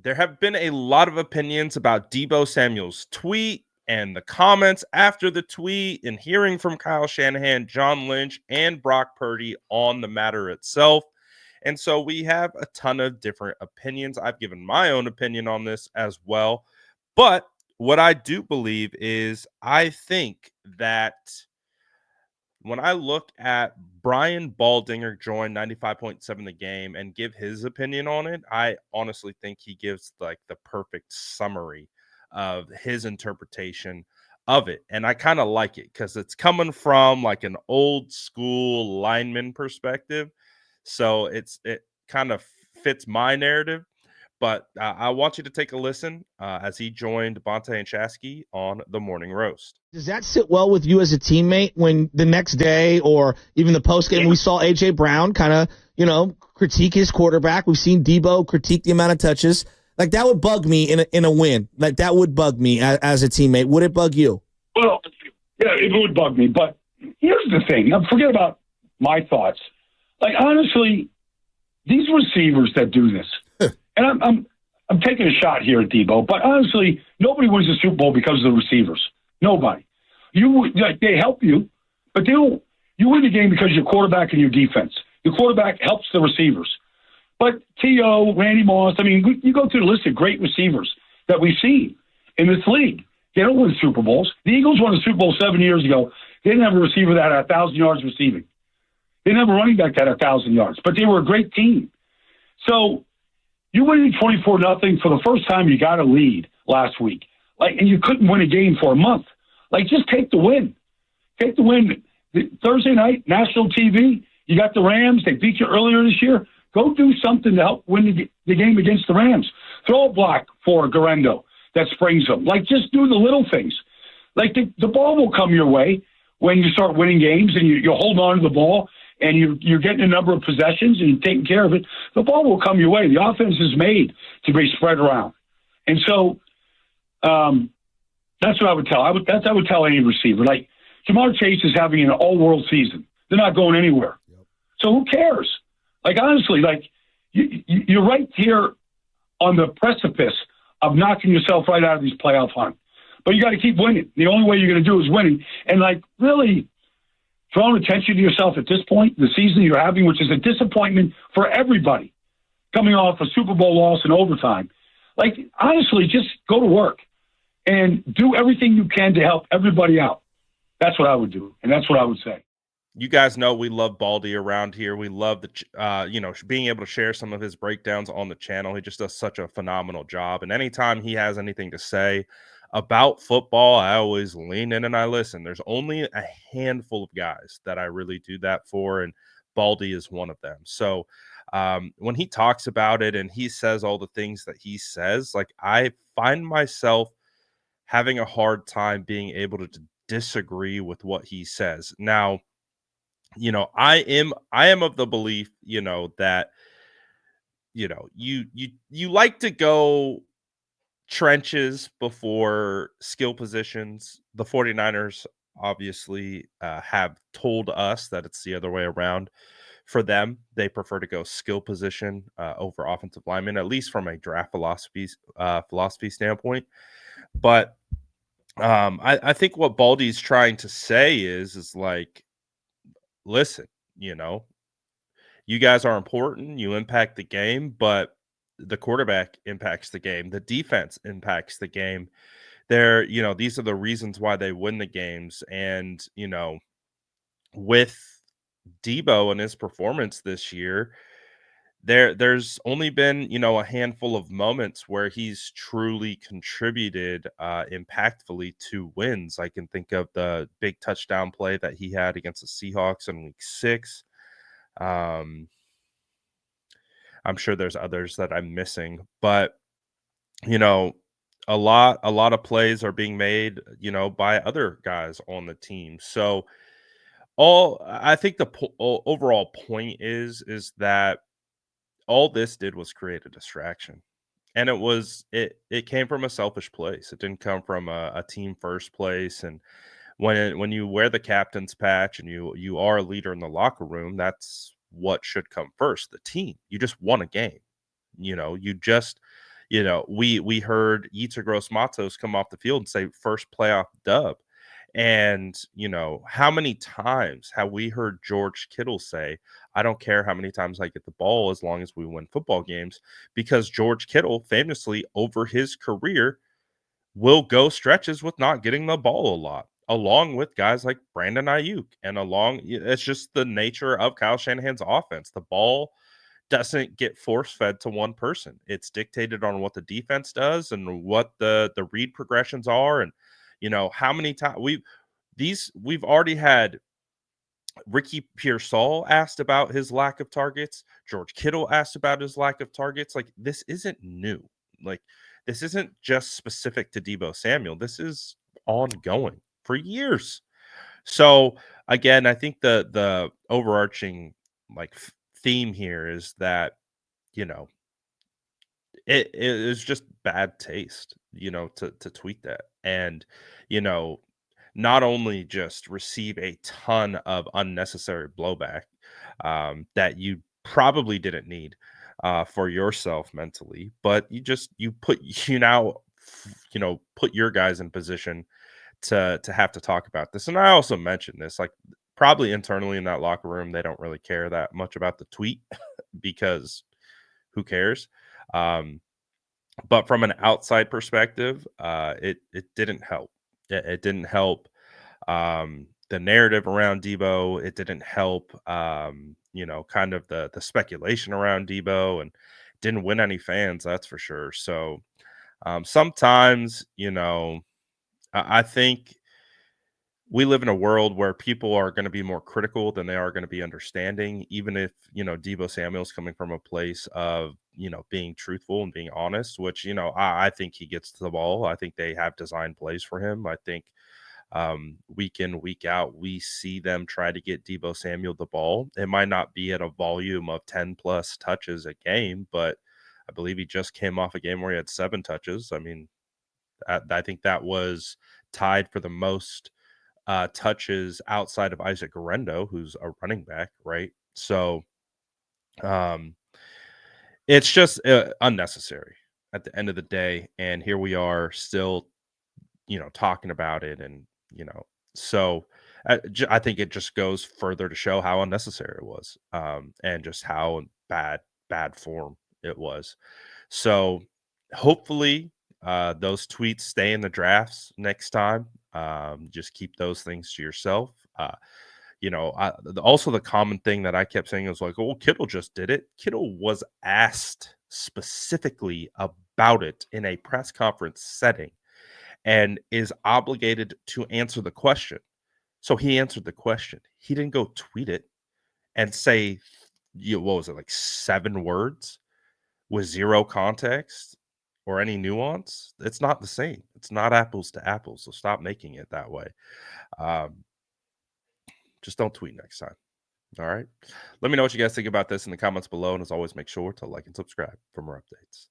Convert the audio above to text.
there have been a lot of opinions about Deebo Samuel's tweet and the comments after the tweet, and hearing from Kyle Shanahan, John Lynch, and Brock Purdy on the matter itself. And so we have a ton of different opinions. I've given my own opinion on this as well. But what I do believe is I think that when I look at Brian Baldinger join 95.7 the game and give his opinion on it, I honestly think he gives like the perfect summary of his interpretation of it. And I kind of like it because it's coming from like an old school lineman perspective. So it kind of fits my narrative. But I want you to take a listen as he joined Bonte and Shasky on the Morning Roast. Does that sit well with you as a teammate when the next day or even the post game we saw A.J. Brown kind of, critique his quarterback? We've seen Deebo critique the amount of touches. Like, that would bug me in a win. Like, that would bug me as a teammate. Would it bug you? Well, yeah, it would bug me. But here's the thing. Now, forget about my thoughts. Like, honestly, these receivers that do this, and I'm taking a shot here at Deebo, but honestly, nobody wins the Super Bowl because of the receivers. Nobody. They help you, but you win the game because of your quarterback and your defense. Your quarterback helps the receivers. But T.O., Randy Moss, you go through the list of great receivers that we've seen in this league. They don't win Super Bowls. The Eagles won a Super Bowl 7 years ago. They didn't have a receiver that had 1,000 yards receiving. They didn't have a running back that had 1,000 yards, but they were a great team. So you winning 24-0 for the first time. You got a lead last week, and you couldn't win a game for a month. Just take the win. Take the win. Thursday night, national TV. You got the Rams. They beat you earlier this year. Go do something to help win the game against the Rams. Throw a block for Garendo that springs them. Just do the little things. The ball will come your way when you start winning games and you hold on to the ball and you're getting a number of possessions and you're taking care of it. The ball will come your way. The offense is made to be spread around. And so that's what I would tell. I would tell any receiver. Jamar Chase is having an all-world season. They're not going anywhere. Yep. So who cares? Honestly, you're right here on the precipice of knocking yourself right out of these playoff hunt. But you got to keep winning. The only way you're going to do is winning. And really drawing attention to yourself at this point, the season you're having, which is a disappointment for everybody, coming off a Super Bowl loss in overtime. Honestly, just go to work and do everything you can to help everybody out. That's what I would do, and that's what I would say. You guys know we love Baldy around here. We love being able to share some of his breakdowns on the channel. He just does such a phenomenal job. And anytime he has anything to say about football, I always lean in and I listen. There's only a handful of guys that I really do that for, and Baldy is one of them. So when he talks about it and he says all the things that he says, I find myself having a hard time being able to disagree with what he says. Now, I am of the belief, that, you like to go trenches before skill positions. The 49ers obviously have told us that it's the other way around. For them, they prefer to go skill position over offensive linemen, at least from a draft philosophy standpoint. But I think what Baldy's trying to say is listen, you guys are important. You impact the game, but the quarterback impacts the game. The defense impacts the game. These are the reasons why they win the games. And, with Deebo and his performance this year, there's only been, a handful of moments where he's truly contributed impactfully to wins. I can think of the big touchdown play that he had against the Seahawks in week 6. I'm sure there's others that I'm missing, but a lot of plays are being made, by other guys on the team. So I think the overall point is that all this did was create a distraction, and it came from a selfish place. It didn't come from a team first place. And when you wear the captain's patch and you are a leader in the locker room, that's what should come first. The team, you just won a game. we heard Yetur Gross Matos come off the field and say first playoff dub. And, how many times have we heard George Kittle say, I don't care how many times I get the ball as long as we win football games? Because George Kittle famously over his career will go stretches with not getting the ball a lot, along with guys like Brandon Ayuk. And it's just the nature of Kyle Shanahan's offense. The ball doesn't get force fed to one person. It's dictated on what the defense does and what the read progressions are. And, how many times we've already had Ricky Pearsall asked about his lack of targets. George Kittle asked about his lack of targets. Like, this isn't new. Like, this isn't just specific to Deebo Samuel. This is ongoing for years. So again, I think the overarching theme here is that you know it is just bad taste, to tweet that. And you know not only just receive a ton of unnecessary blowback that you probably didn't need for yourself mentally, but you put you now put your guys in position to have to talk about this. And I also mentioned this, like, probably internally in that locker room they don't really care that much about the tweet because who cares. Um but from an outside perspective, it didn't help. It didn't help the narrative around Debo. It didn't help, kind of the speculation around Debo, and didn't win any fans, that's for sure. So sometimes, I think we live in a world where people are going to be more critical than they are going to be understanding, even if, Deebo Samuel's coming from a place of, being truthful and being honest, which, I think he gets to the ball. I think they have designed plays for him. I think week in, week out, we see them try to get Deebo Samuel the ball. It might not be at a volume of 10 plus touches a game, but I believe he just came off a game where he had 7 touches. I mean, I think that was tied for the most touches outside of Isaac Guerrero, who's a running back, right? So um, it's just unnecessary at the end of the day. And here we are still, talking about it. And, so I think it just goes further to show how unnecessary it was, and just how bad form it was. So hopefully those tweets stay in the drafts next time. Just keep those things to yourself. Also the common thing that I kept saying was like, "Oh, Kittle just did it." Kittle was asked specifically about it in a press conference setting and is obligated to answer the question. So he answered the question. He didn't go tweet it and say, what was it, like 7 words with zero context or any nuance. It's not the same. It's not apples to apples. So stop making it that way. Um, just don't tweet next time. All right. Let me know what you guys think about this in the comments below. And as always, make sure to like and subscribe for more updates.